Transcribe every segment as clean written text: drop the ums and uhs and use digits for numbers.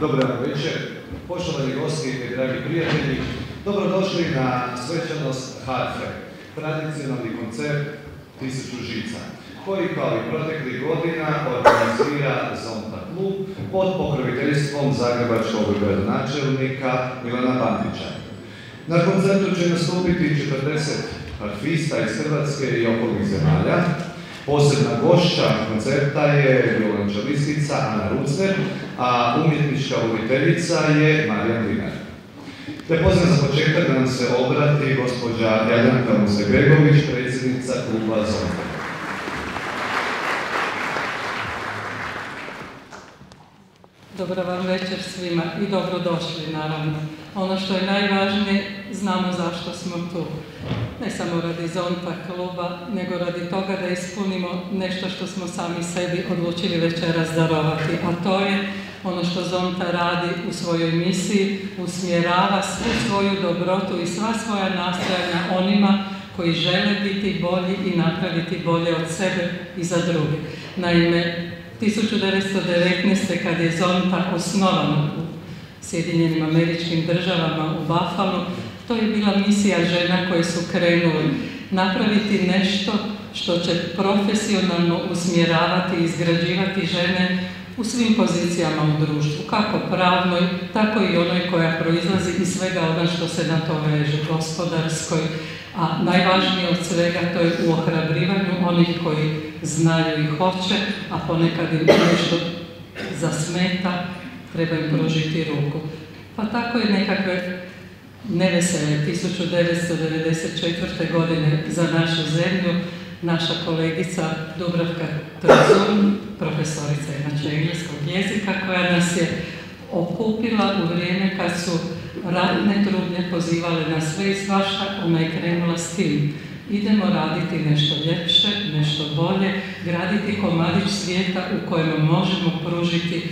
Dobar dan večer, poštovani gosti i dragi prijatelji, dobrodošli na svečanost harfe, tradicionalni koncert 1000 žica, koji kao i proteklih godina organizira Zonta klub pod pokroviteljstvom zagrebačkog gradonačelnika Milana Bandića. Na koncertu će nastupiti 40 harfista iz Hrvatske i okolnih zemalja. Posebna gošća koncerta je violončelistica Ana Rucner, a umjetnička voditeljica je Marijan Linar. Te pozivam za početak da nam se obrati gospođa Jadranka Muze-Gregović, predsjednica kluba Zonta. Dobro vam večer svima i dobrodošli, naravno. Ono što je najvažnije, znamo zašto smo tu. Ne samo radi Zonta kluba, nego radi toga da ispunimo nešto što smo sami sebi odlučili večeras darovati, a to je ono što Zonta radi u svojoj misiji, usmjerava svu svoju dobrotu i sva svoja nastojanja onima koji žele biti bolji i napraviti bolje od sebe i za druge. Naime, 1919. kad je Zonta osnovana u Sjedinjenim Američkim Državama u Buffalu, to je bila misija žena koje su krenule napraviti nešto što će profesionalno usmjeravati i izgrađivati žene u svim pozicijama u društvu, kako pravnoj, tako i onoj koja proizlazi iz svega ono što se na to veže, gospodarskoj, a najvažnije od svega to je u ohrabrivanju onih koji znaju i hoće, a ponekad im nešto zasmeta, treba im pružiti ruku. Pa tako je nekakve nevesele 1994. godine za našu zemlju naša kolegica Dubravka Trzun, profesorica inače engleskog jezika, koja nas je okupila u vrijeme kad su ratne trudnje pozivale na sve i svašta, ona je krenula s tim. Idemo raditi nešto ljepše, nešto bolje, graditi komadić svijeta u kojem možemo pružiti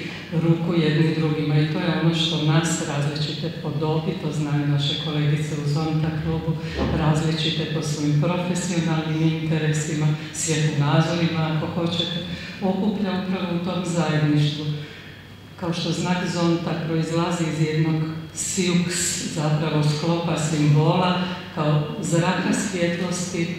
ruku jedni drugima. I to je ono što nas različite po dobi, to znaju naše kolegice u Zonta klubu, različite po svojim profesionalnim interesima, svjetonazorima ako hoćete, okuplja upravo u tom zajedništvu. Kao što znak Zonta proizlazi iz jednog siuks, zapravo sklopa simbola, kao zraka svjetlosti,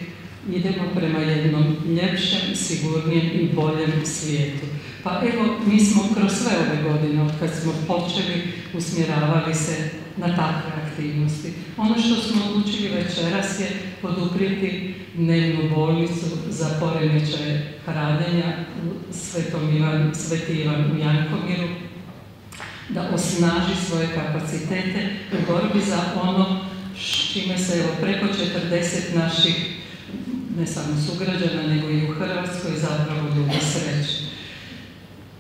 idemo prema jednom ljepšem, sigurnijem i boljem svijetu. Pa evo, mi smo kroz sve ove godine, od kad smo počeli, usmjeravali se na takve aktivnosti. Ono što smo odlučili večeras je poduprijeti dnevnu bolnicu za poremećaje hranjenja u Sveti Ivan u Jankomiru, da osnaži svoje kapacitete u borbi za ono čime se evo preko 40 naših, ne samo sugrađana, nego i u Hrvatskoj zapravo ljudi sreće.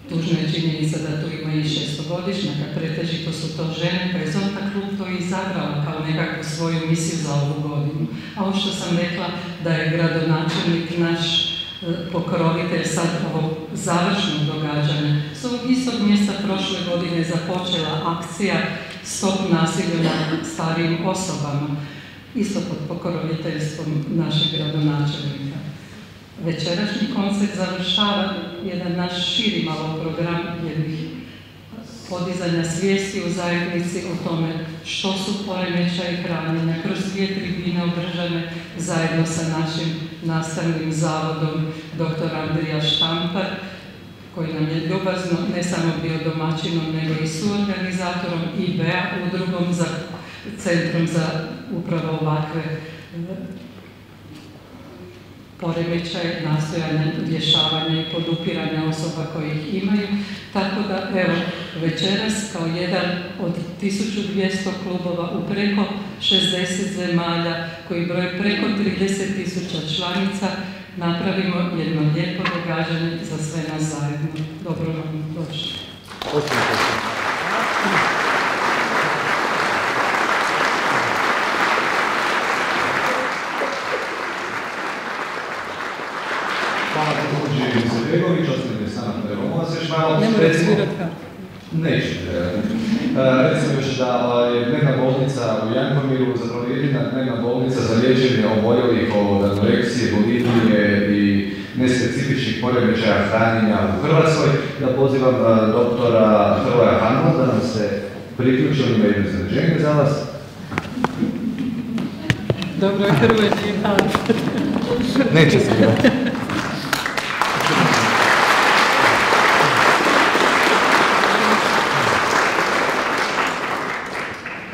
Tužna je činjenica da tu ima i 600-godišnjaka, pretežito su to žene, pa je Zonta klub to izabrala kao nekakvu svoju misiju za ovu godinu. A ovo što sam rekla da je gradonačelnik naš pokrovitelj sad ovog završnog događanja. S ovog istog mjesta prošle godine započela akcija Stop nasilju nad starijim osobama, isto pod pokroviteljstvom našeg gradonačelnika. Večerašnji koncert završava jedan naš širi malo program jednih podizanja svijesti u zajednici o tome što su poremećaji hranjenja kroz 2 tribine održane zajedno sa našim nastavnim zavodom dr. Andrija Štampar, koji nam je ljubazno ne samo bio domaćinom, nego i suorganizatorom IBEA, udrugom za centrom za upravo ovakve poremećaje, nastojanja, rješavanja i podupiranja osoba koje ih imaju. Tako da, evo, večeras kao jedan od 1200 klubova u preko 60 zemalja koji broje preko 30.000 članica, napravimo jedno lijepo događanje za sve nas zajedno. Dobro vam došli. Hvala gospođi Muze-Gregović, ostanite s nama prema se malo. Ne moram svirati kao. Neću. Recimo još da je dnevna bolnica u Jankomiru zapravo jedina dnevna bolnica za liječenje oboljelih od anoreksije, bulimije i nespecifičnih poremećaja hranjenja u Hrvatskoj. Ja pozivam doktora Hrvoja Hanula da nam priključeno ima jedno iznenađenje za vas. Dobro, Hrvoje, Neće se gledati.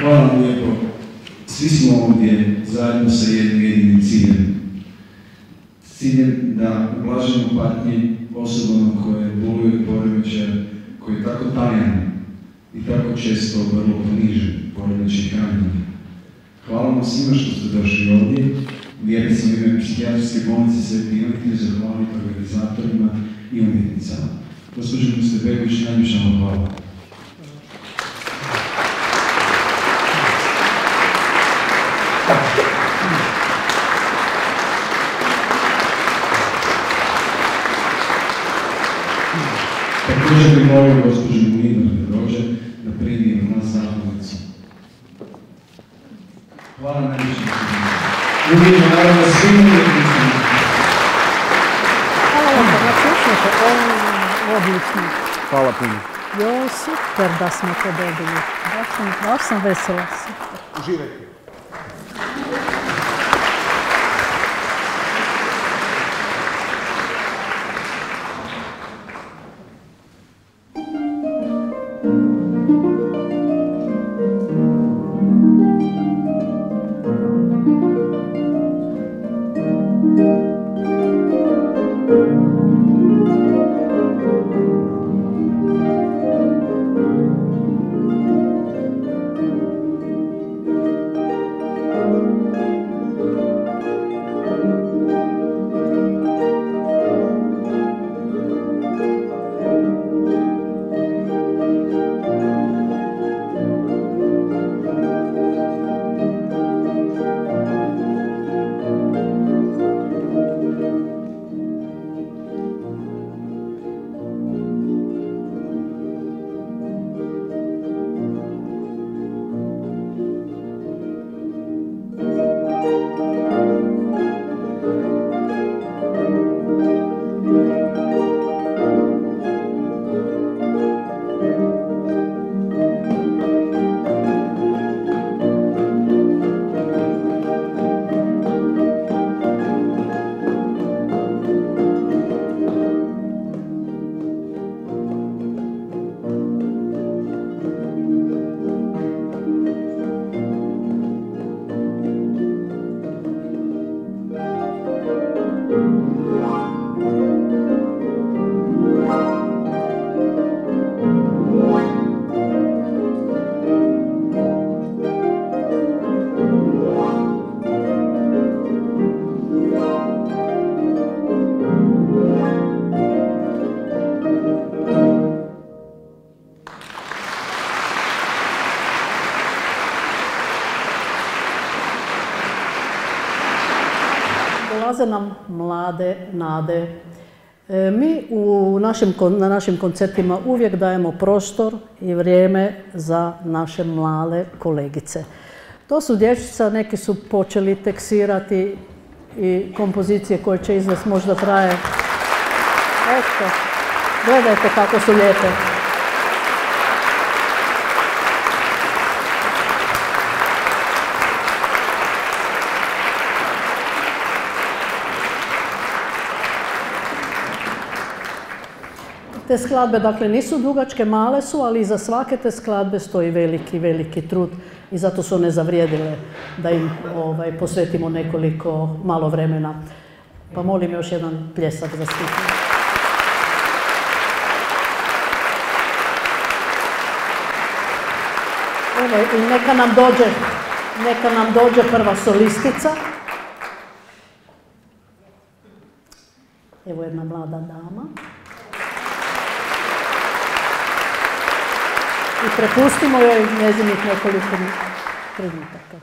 Hvala vam lijepo. Svi smo ovdje zajedno sa jednim jedinim ciljem. Ciljem da ublažimo patnje osobama koje boluju od poremećaja, koji je tako tajan i tako često vrlo ponižen poremećaj hranjenja. Hvala vam svima što ste došli ovdje. Vjerujem sam u ime psihijatrijske bolnice Sveti Ivan htio zahvaliti organizatorima i umjetnicama. Gospođo Mustebegović, najviše vam hvala. Također bih molio gospođu Mlinar da dođe da primi nas zahvalnicu. Hvala najviše. Uvijek naravno svim umjetnicima. Hvala vam, napišete, odlično. Hvala puno. Jo, super da smo to dobili. Baš sam vesela. Uživajte. Dolaze nam mlade nade. Mi na našim koncertima uvijek dajemo prostor i vrijeme za naše mlade kolegice. To su djevčica, neki su počeli teksirati i kompozicije koje će izvesti možda traje. Eto, gledajte kako su lijepe. Te skladbe, dakle, nisu dugačke, male su, ali iza svake te skladbe stoji veliki, veliki trud i zato su one zavrijedile da im posvetimo nekoliko malo vremena. Pa molim još jedan pljesak za svih. Evo, i neka nam dođe prva solistica. Evo jedna mlada dama. I prepustimo joj njezinih nekoliko trenutaka.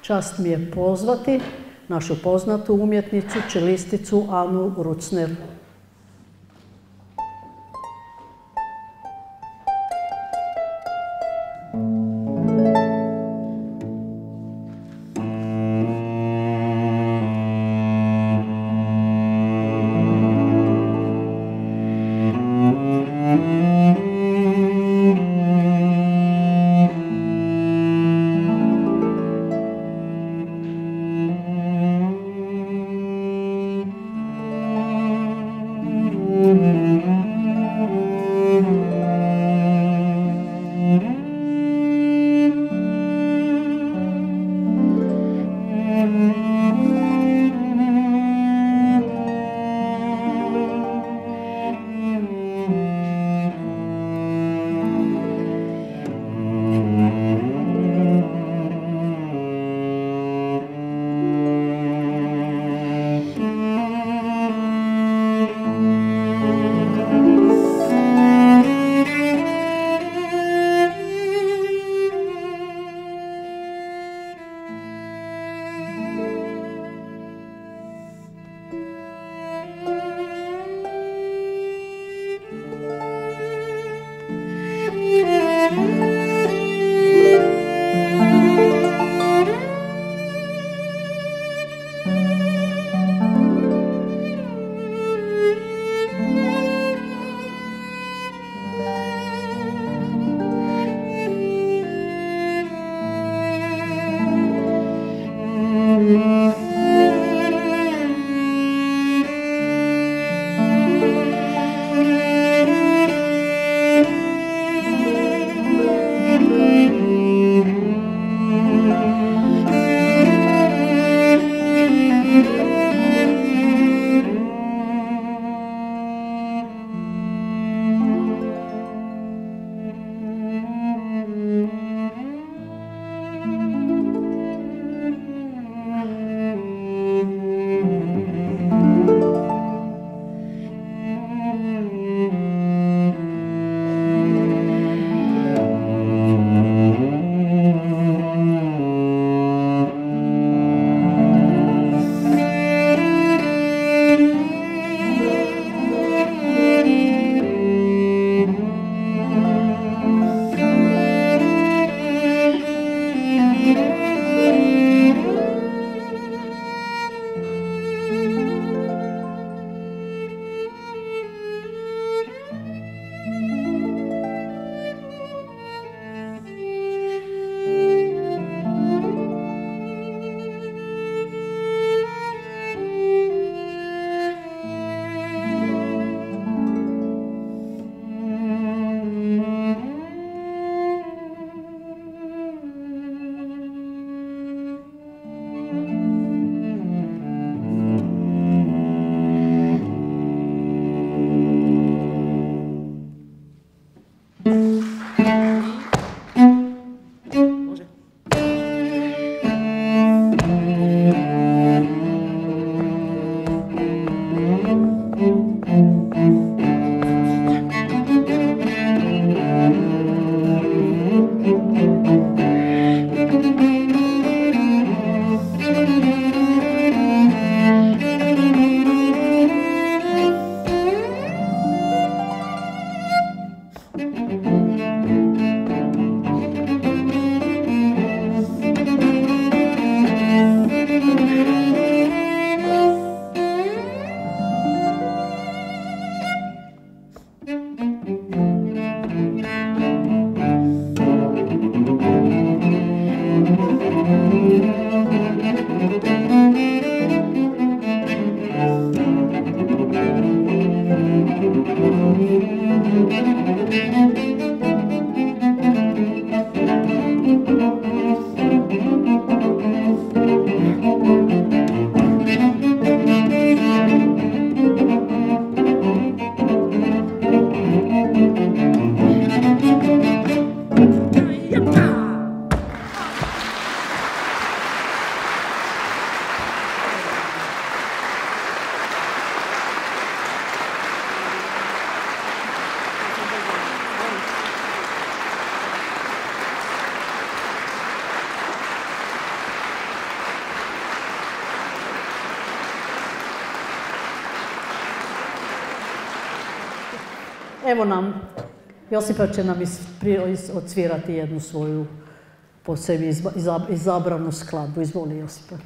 Čast mi je pozvati našu poznatu umjetnicu, čelisticu Anu Rucner. Evo nam, Josipa će nam odsvirati jednu svoju po sebi izabranu skladbu. Izvoli, Josipa.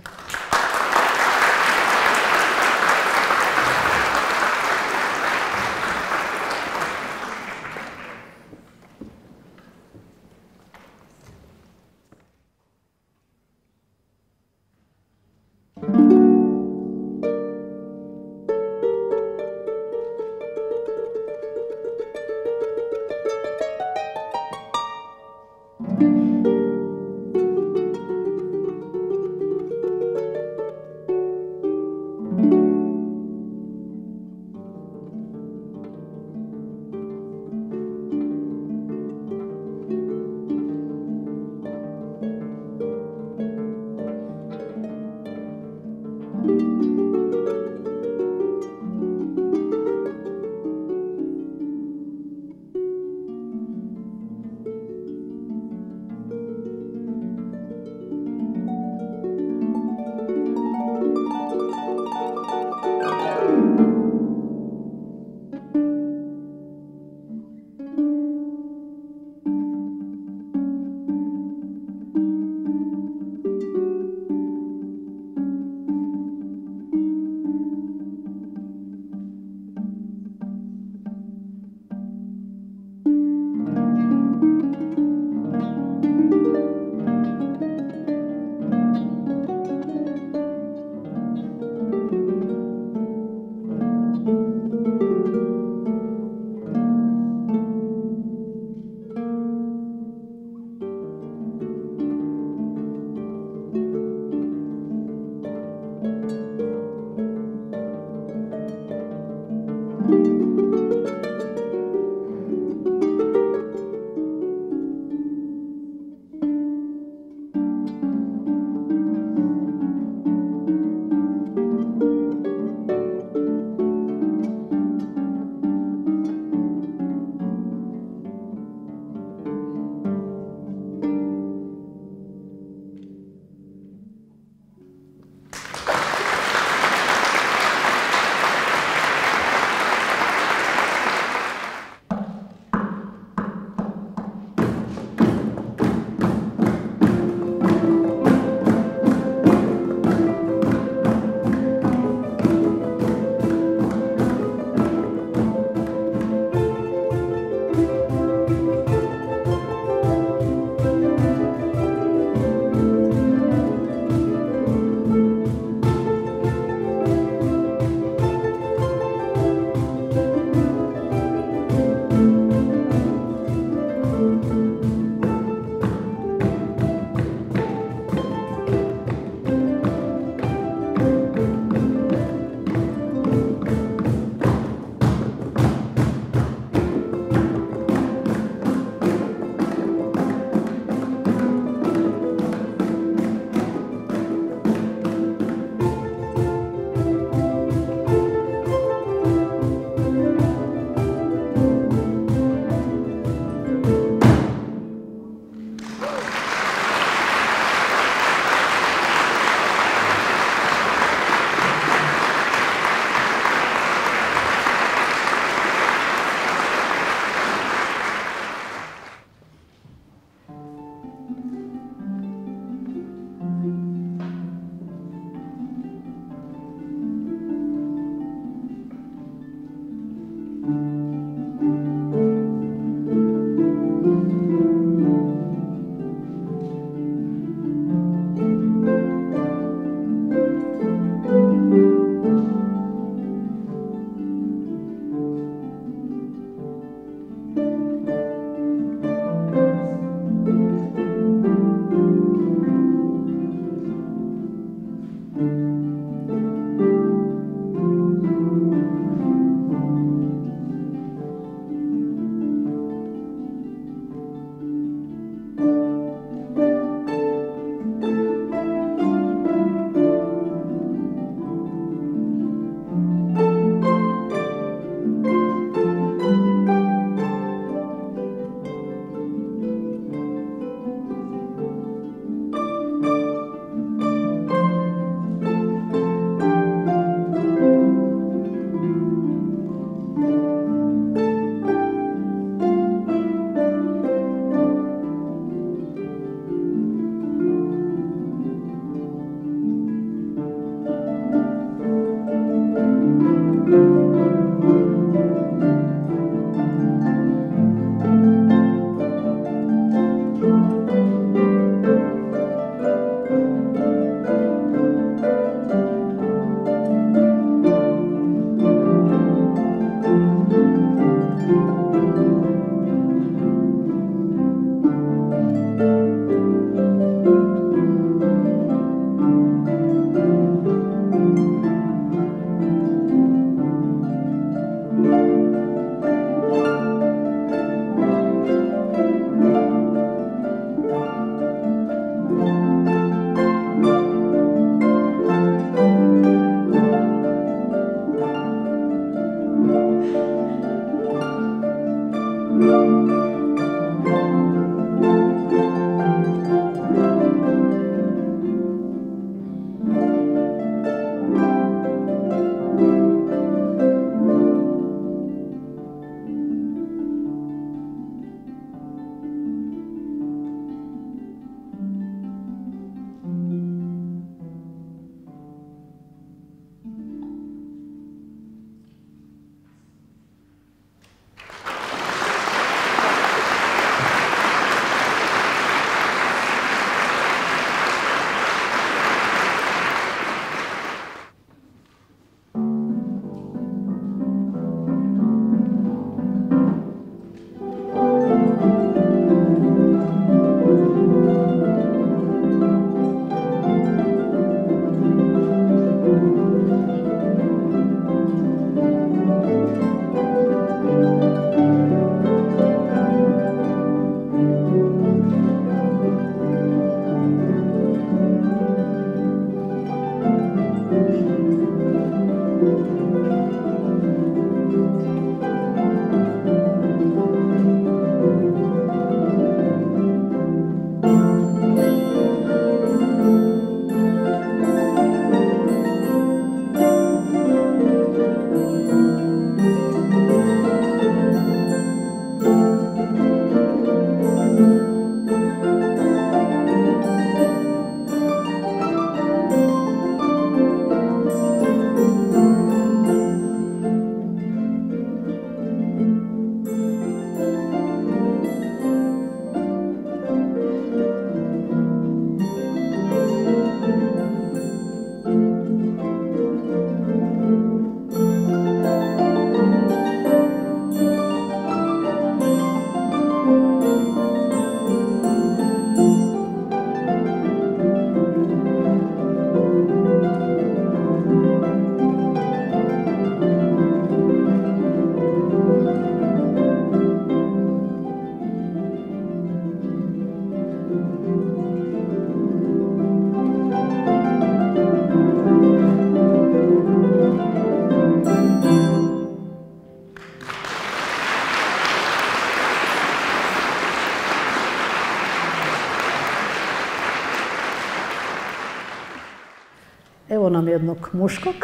Evo nam jednog muškog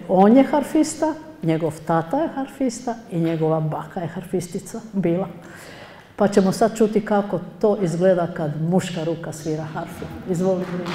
on je harfista, njegov tata je harfista i njegova baka je harfistica bila. Pa ćemo sad čuti kako to izgleda kad muška ruka svira harfu. Izvoli, Brina.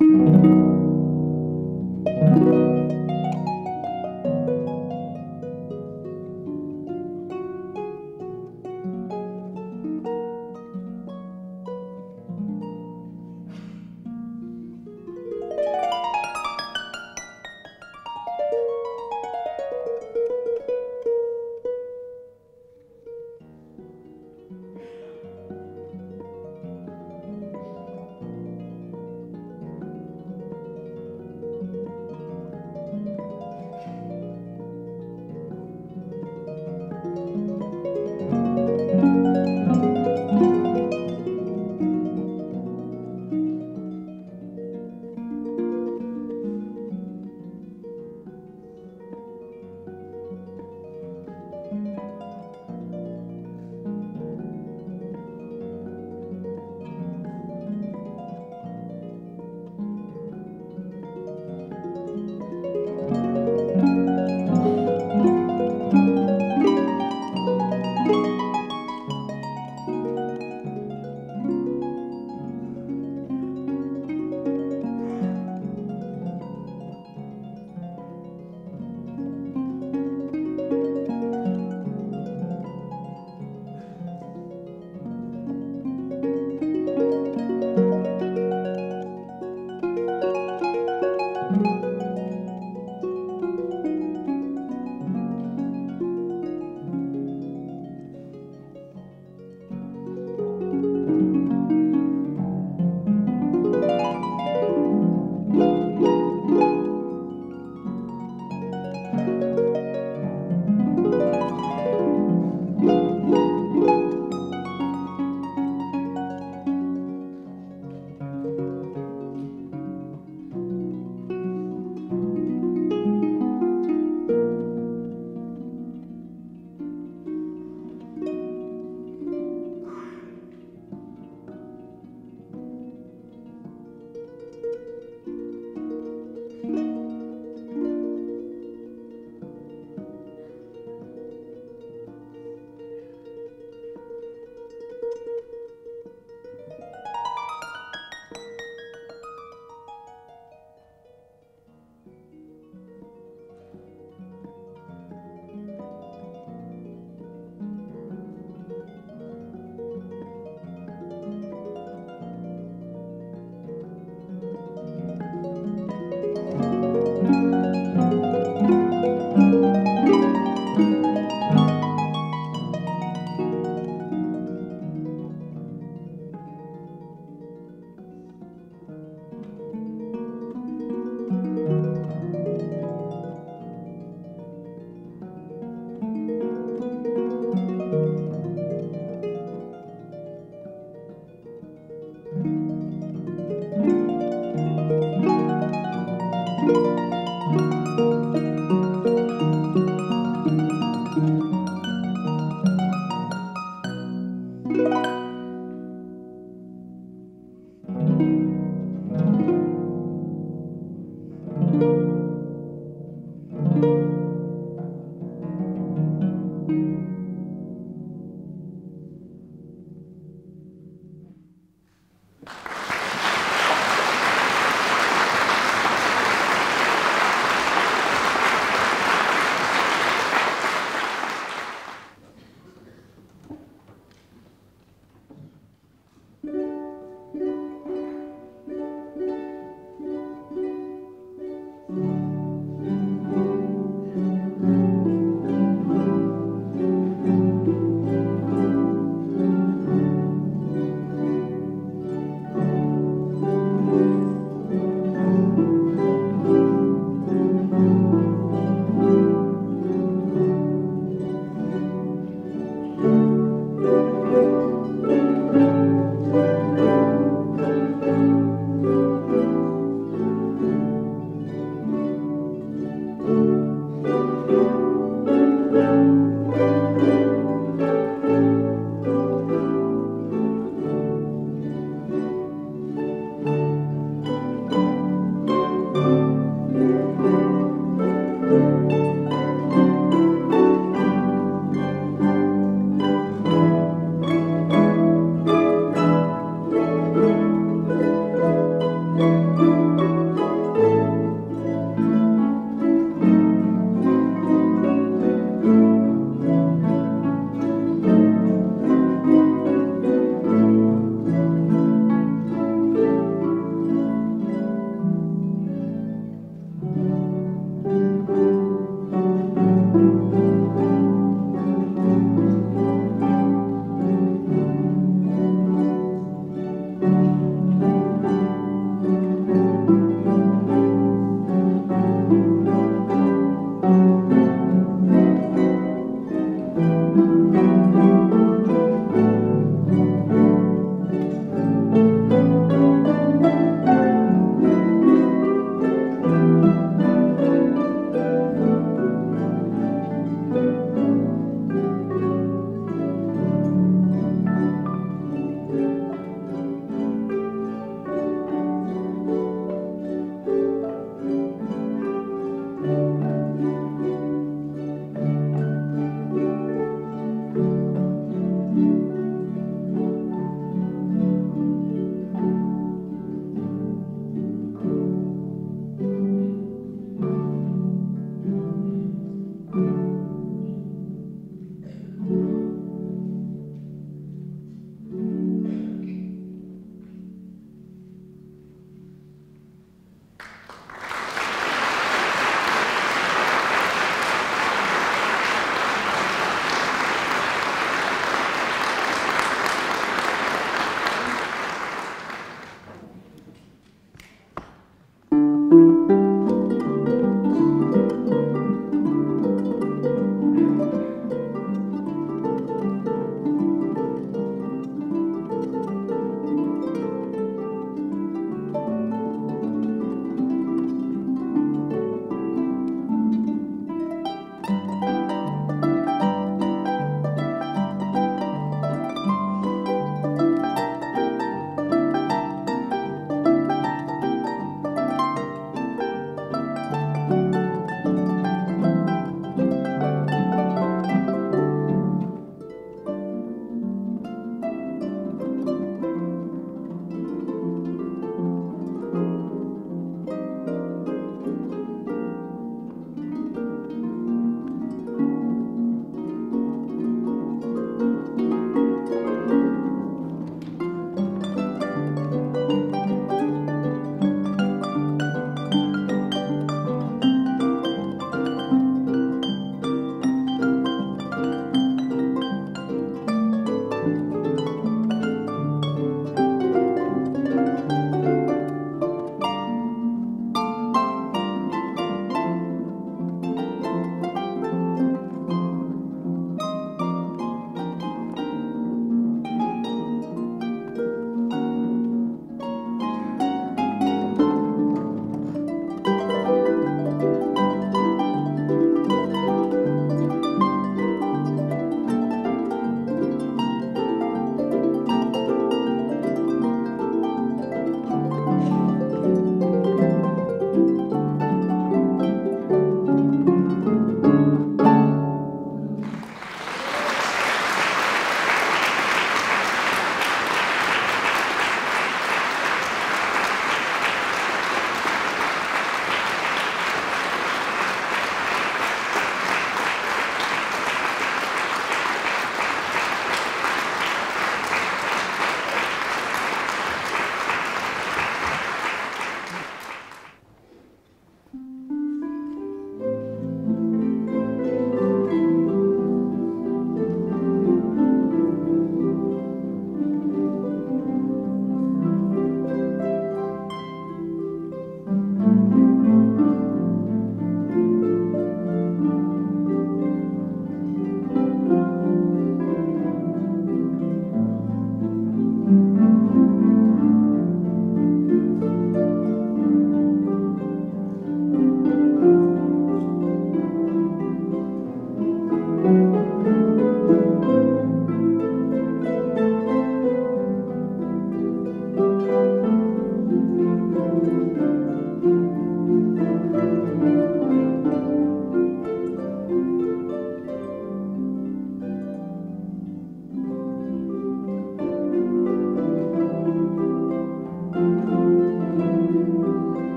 Thank you.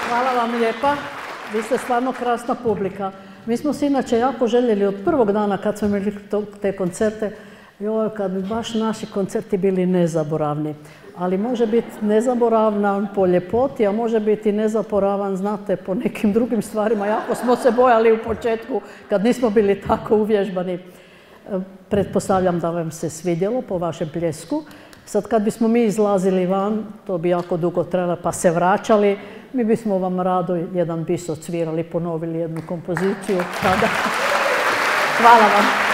Hvala vam lijepa. Vi ste stvarno krasna publika. Mi smo se inače jako željeli od prvog dana kad smo imali te koncerte, joj, kad bi baš naši koncerti bili nezaboravni. Ali može biti nezaboravan po ljepoti, a može biti nezaboravan, znate, po nekim drugim stvarima. Jako smo se bojali u početku kad nismo bili tako uvježbani. Pretpostavljam da vam se svidjelo po vašem pljesku. Sad kad bismo mi izlazili van, to bi jako dugo trajalo, pa se vraćali, mi bismo vam rado jedan bis odsvirali, ponovili jednu kompoziciju. Hvala vam.